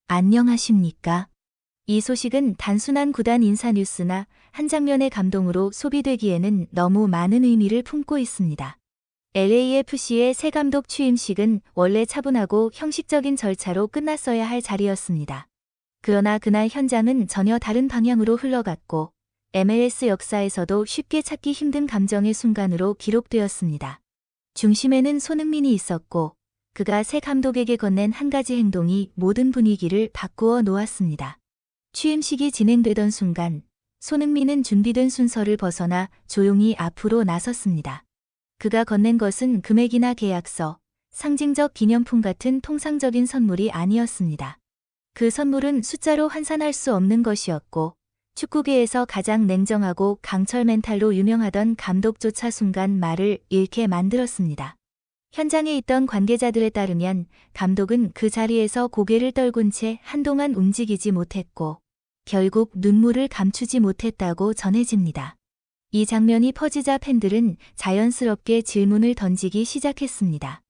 안녕하십니까? 이 소식은 단순한 구단 인사 뉴스나 한 장면의 감동으로 소비되기에는 너무 많은 의미를 품고 있습니다. LAFC의 새 감독 취임식은 원래 차분하고 형식적인 절차로 끝났어야 할 자리였습니다. 그러나 그날 현장은 전혀 다른 방향으로 흘러갔고 MLS 역사에서도 쉽게 찾기 힘든 감정의 순간으로 기록되었습니다. 중심에는 손흥민이 있었고 그가 새 감독에게 건넨 한 가지 행동이 모든 분위기를 바꾸어 놓았습니다. 취임식이 진행되던 순간 손흥민은 준비된 순서를 벗어나 조용히 앞으로 나섰습니다. 그가 건넨 것은 금액이나 계약서, 상징적 기념품 같은 통상적인 선물이 아니었습니다. 그 선물은 숫자로 환산할 수 없는 것이었고 축구계에서 가장 냉정하고 강철 멘탈로 유명하던 감독조차 순간 말을 잃게 만들었습니다. 현장에 있던 관계자들에 따르면 감독은 그 자리에서 고개를 떨군 채 한동안 움직이지 못했고 결국 눈물을 감추지 못했다고 전해집니다. 이 장면이 퍼지자 팬들은 자연스럽게 질문을 던지기 시작했습니다.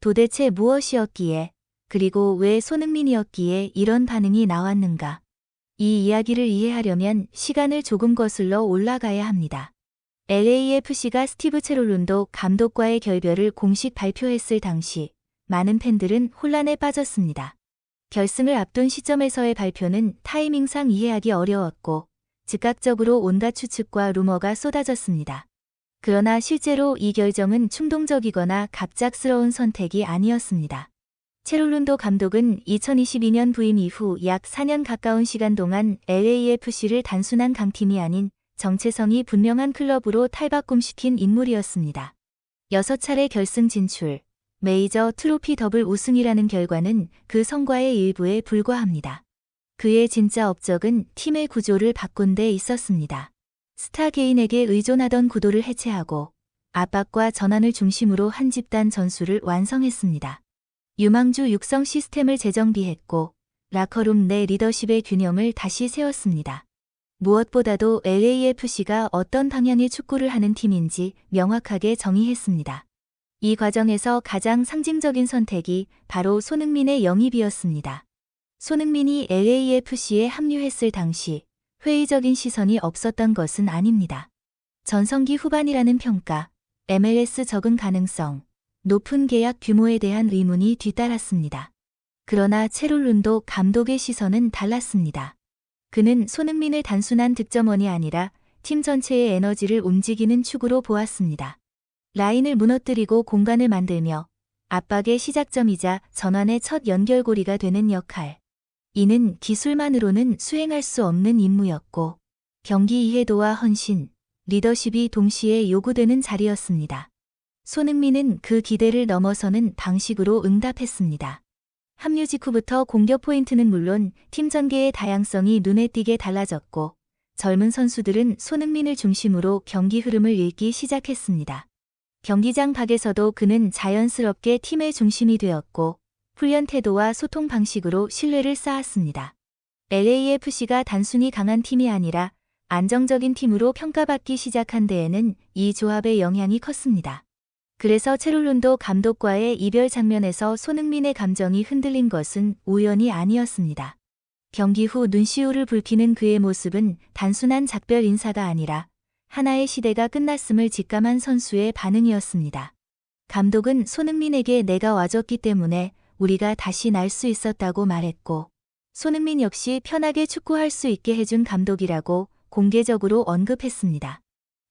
도대체 무엇이었기에, 그리고 왜 손흥민이었기에 이런 반응이 나왔는가? 이 이야기를 이해하려면 시간을 조금 거슬러 올라가야 합니다. LAFC가 스티브 체롤룬도 감독과의 결별을 공식 발표했을 당시 많은 팬들은 혼란에 빠졌습니다. 결승을 앞둔 시점에서의 발표는 타이밍상 이해하기 어려웠고 즉각적으로 온갖 추측과 루머가 쏟아졌습니다. 그러나 실제로 이 결정은 충동적이거나 갑작스러운 선택이 아니었습니다. 체롤룬도 감독은 2022년 부임 이후 약 4년 가까운 시간 동안 LAFC를 단순한 강팀이 아닌 정체성이 분명한 클럽으로 탈바꿈시킨 인물이었습니다. 6차례 결승 진출, 메이저 트로피 더블 우승이라는 결과는 그 성과의 일부에 불과합니다. 그의 진짜 업적은 팀의 구조를 바꾼 데 있었습니다. 스타 개인에게 의존하던 구도를 해체하고 압박과 전환을 중심으로 한 집단 전술을 완성했습니다. 유망주 육성 시스템을 재정비했고 라커룸 내 리더십의 균형을 다시 세웠습니다. 무엇보다도 LAFC가 어떤 방향의 축구를 하는 팀인지 명확하게 정의했습니다. 이 과정에서 가장 상징적인 선택이 바로 손흥민의 영입이었습니다. 손흥민이 LAFC에 합류했을 당시 회의적인 시선이 없었던 것은 아닙니다. 전성기 후반이라는 평가, MLS 적응 가능성, 높은 계약 규모에 대한 의문이 뒤따랐습니다. 그러나 체롤룬도 감독의 시선은 달랐습니다. 그는 손흥민을 단순한 득점원이 아니라 팀 전체의 에너지를 움직이는 축으로 보았습니다. 라인을 무너뜨리고 공간을 만들며 압박의 시작점이자 전환의 첫 연결고리가 되는 역할. 이는 기술만으로는 수행할 수 없는 임무였고 경기 이해도와 헌신, 리더십이 동시에 요구되는 자리였습니다. 손흥민은 그 기대를 넘어서는 방식으로 응답했습니다. 합류 직후부터 공격 포인트는 물론 팀 전개의 다양성이 눈에 띄게 달라졌고 젊은 선수들은 손흥민을 중심으로 경기 흐름을 읽기 시작했습니다. 경기장 밖에서도 그는 자연스럽게 팀의 중심이 되었고 훈련 태도와 소통 방식으로 신뢰를 쌓았습니다. LAFC가 단순히 강한 팀이 아니라 안정적인 팀으로 평가받기 시작한 데에는 이 조합의 영향이 컸습니다. 그래서 체롤룬도 감독과의 이별 장면에서 손흥민의 감정이 흔들린 것은 우연이 아니었습니다. 경기 후 눈시울을 붉히는 그의 모습은 단순한 작별 인사가 아니라 하나의 시대가 끝났음을 직감한 선수의 반응이었습니다. 감독은 손흥민에게 내가 와줬기 때문에 우리가 다시 날 수 있었다고 말했고 손흥민 역시 편하게 축구할 수 있게 해준 감독이라고 공개적으로 언급했습니다.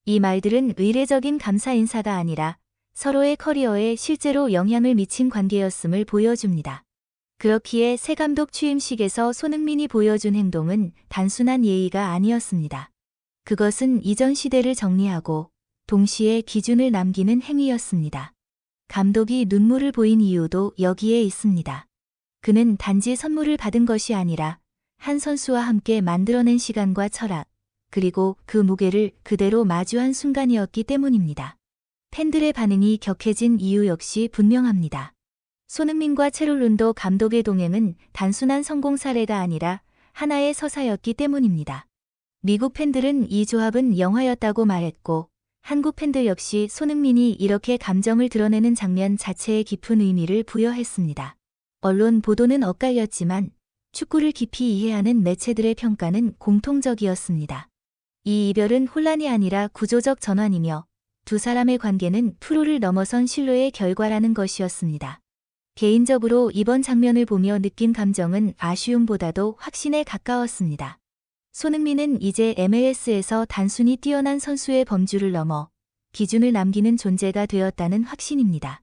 이 말들은 의례적인 감사 인사가 아니라 서로의 커리어에 실제로 영향을 미친 관계였음을 보여줍니다. 그렇기에 새 감독 취임식에서 손흥민이 보여준 행동은 단순한 예의가 아니었습니다. 그것은 이전 시대를 정리하고 동시에 기준을 남기는 행위였습니다. 감독이 눈물을 보인 이유도 여기에 있습니다. 그는 단지 선물을 받은 것이 아니라 한 선수와 함께 만들어낸 시간과 철학, 그리고 그 무게를 그대로 마주한 순간이었기 때문입니다. 팬들의 반응이 격해진 이유 역시 분명합니다. 손흥민과 체롤룬도 감독의 동행은 단순한 성공 사례가 아니라 하나의 서사였기 때문입니다. 미국 팬들은 이 조합은 영화였다고 말했고 한국 팬들 역시 손흥민이 이렇게 감정을 드러내는 장면 자체에 깊은 의미를 부여했습니다. 언론 보도는 엇갈렸지만 축구를 깊이 이해하는 매체들의 평가는 공통적이었습니다. 이 이별은 혼란이 아니라 구조적 전환이며 두 사람의 관계는 프로를 넘어선 신뢰의 결과라는 것이었습니다. 개인적으로 이번 장면을 보며 느낀 감정은 아쉬움보다도 확신에 가까웠습니다. 손흥민은 이제 MLS에서 단순히 뛰어난 선수의 범주를 넘어 기준을 남기는 존재가 되었다는 확신입니다.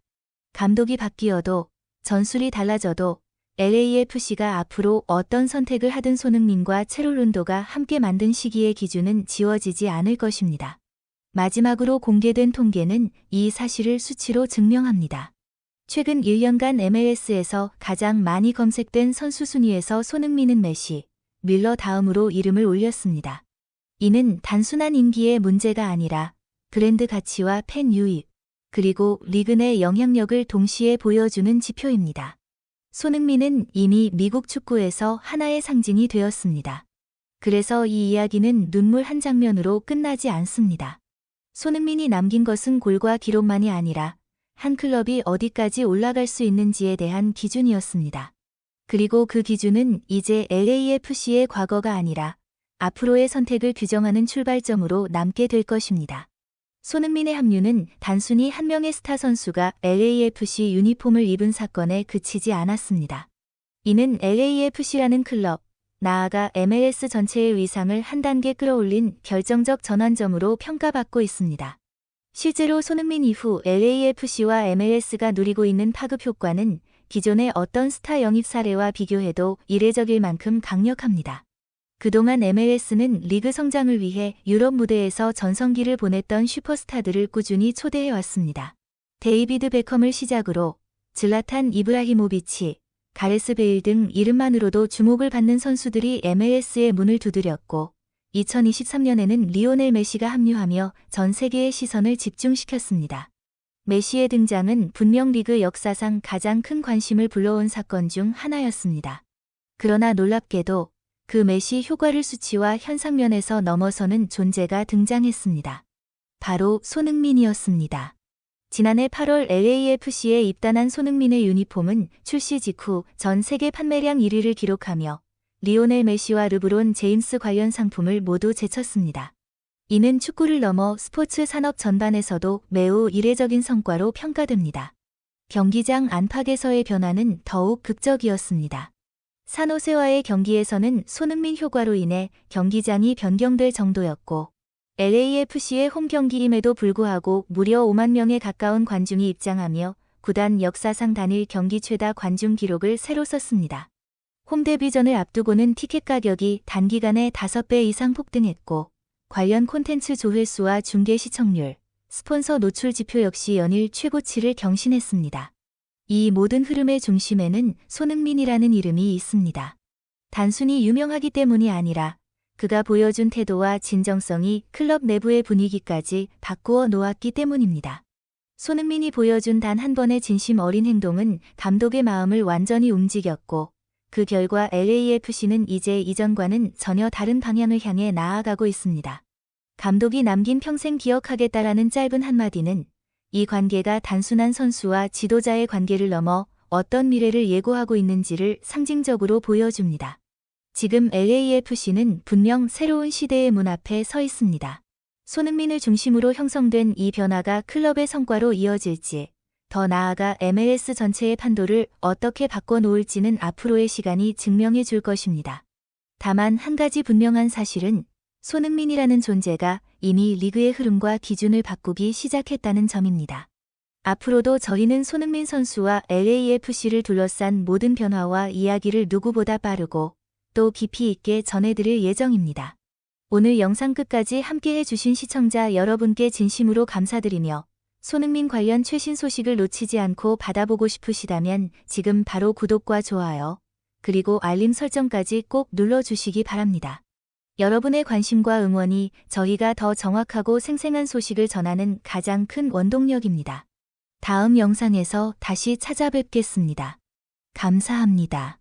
감독이 바뀌어도 전술이 달라져도 LAFC가 앞으로 어떤 선택을 하든 손흥민과 체롤룬도가 함께 만든 시기의 기준은 지워지지 않을 것입니다. 마지막으로 공개된 통계는 이 사실을 수치로 증명합니다. 최근 1년간 MLS에서 가장 많이 검색된 선수 순위에서 손흥민은 메시, 밀러 다음으로 이름을 올렸습니다. 이는 단순한 인기의 문제가 아니라 브랜드 가치와 팬 유입, 그리고 리그 내 영향력을 동시에 보여주는 지표입니다. 손흥민은 이미 미국 축구에서 하나의 상징이 되었습니다. 그래서 이 이야기는 눈물 한 장면으로 끝나지 않습니다. 손흥민이 남긴 것은 골과 기록만이 아니라 한 클럽이 어디까지 올라갈 수 있는지에 대한 기준이었습니다. 그리고 그 기준은 이제 LAFC의 과거가 아니라 앞으로의 선택을 규정하는 출발점으로 남게 될 것입니다. 손흥민의 합류는 단순히 한 명의 스타 선수가 LAFC 유니폼을 입은 사건에 그치지 않았습니다. 이는 LAFC라는 클럽, 나아가 MLS 전체의 위상을 한 단계 끌어올린 결정적 전환점으로 평가받고 있습니다. 실제로 손흥민 이후 LAFC와 MLS가 누리고 있는 파급 효과는 기존의 어떤 스타 영입 사례와 비교해도 이례적일 만큼 강력합니다. 그동안 MLS는 리그 성장을 위해 유럽 무대에서 전성기를 보냈던 슈퍼스타들을 꾸준히 초대해왔습니다. 데이비드 베컴을 시작으로 질라탄 이브라히모비치, 가레스 베일 등 이름만으로도 주목을 받는 선수들이 MLS의 문을 두드렸고 2023년에는 리오넬 메시가 합류하며 전 세계의 시선을 집중시켰습니다. 메시의 등장은 분명 리그 역사상 가장 큰 관심을 불러온 사건 중 하나였습니다. 그러나 놀랍게도 그 메시 효과를 수치와 현상면에서 넘어서는 존재가 등장했습니다. 바로 손흥민이었습니다. 지난해 8월 LAFC에 입단한 손흥민의 유니폼은 출시 직후 전 세계 판매량 1위를 기록하며 리오넬 메시와 르브론 제임스 관련 상품을 모두 제쳤습니다. 이는 축구를 넘어 스포츠 산업 전반에서도 매우 이례적인 성과로 평가됩니다. 경기장 안팎에서의 변화는 더욱 극적이었습니다. 산호세와의 경기에서는 손흥민 효과로 인해 경기장이 변경될 정도였고 LAFC의 홈 경기임에도 불구하고 무려 5만 명에 가까운 관중이 입장하며 구단 역사상 단일 경기 최다 관중 기록을 새로 썼습니다. 홈 데뷔전을 앞두고는 티켓 가격이 단기간에 5배 이상 폭등했고 관련 콘텐츠 조회수와 중계 시청률, 스폰서 노출 지표 역시 연일 최고치를 경신했습니다. 이 모든 흐름의 중심에는 손흥민이라는 이름이 있습니다. 단순히 유명하기 때문이 아니라 그가 보여준 태도와 진정성이 클럽 내부의 분위기까지 바꾸어 놓았기 때문입니다. 손흥민이 보여준 단 한 번의 진심 어린 행동은 감독의 마음을 완전히 움직였고 그 결과 LAFC는 이제 이전과는 전혀 다른 방향을 향해 나아가고 있습니다. 감독이 남긴 평생 기억하겠다라는 짧은 한마디는 이 관계가 단순한 선수와 지도자의 관계를 넘어 어떤 미래를 예고하고 있는지를 상징적으로 보여줍니다. 지금 LAFC는 분명 새로운 시대의 문 앞에 서 있습니다. 손흥민을 중심으로 형성된 이 변화가 클럽의 성과로 이어질지, 더 나아가 MLS 전체의 판도를 어떻게 바꿔놓을지는 앞으로의 시간이 증명해 줄 것입니다. 다만 한 가지 분명한 사실은 손흥민이라는 존재가 이미 리그의 흐름과 기준을 바꾸기 시작했다는 점입니다. 앞으로도 저희는 손흥민 선수와 LAFC를 둘러싼 모든 변화와 이야기를 누구보다 빠르고 또 깊이 있게 전해드릴 예정입니다. 오늘 영상 끝까지 함께 해주신 시청자 여러분께 진심으로 감사드리며 손흥민 관련 최신 소식을 놓치지 않고 받아보고 싶으시다면 지금 바로 구독과 좋아요, 그리고 알림 설정까지 꼭 눌러주시기 바랍니다. 여러분의 관심과 응원이 저희가 더 정확하고 생생한 소식을 전하는 가장 큰 원동력입니다. 다음 영상에서 다시 찾아뵙겠습니다. 감사합니다.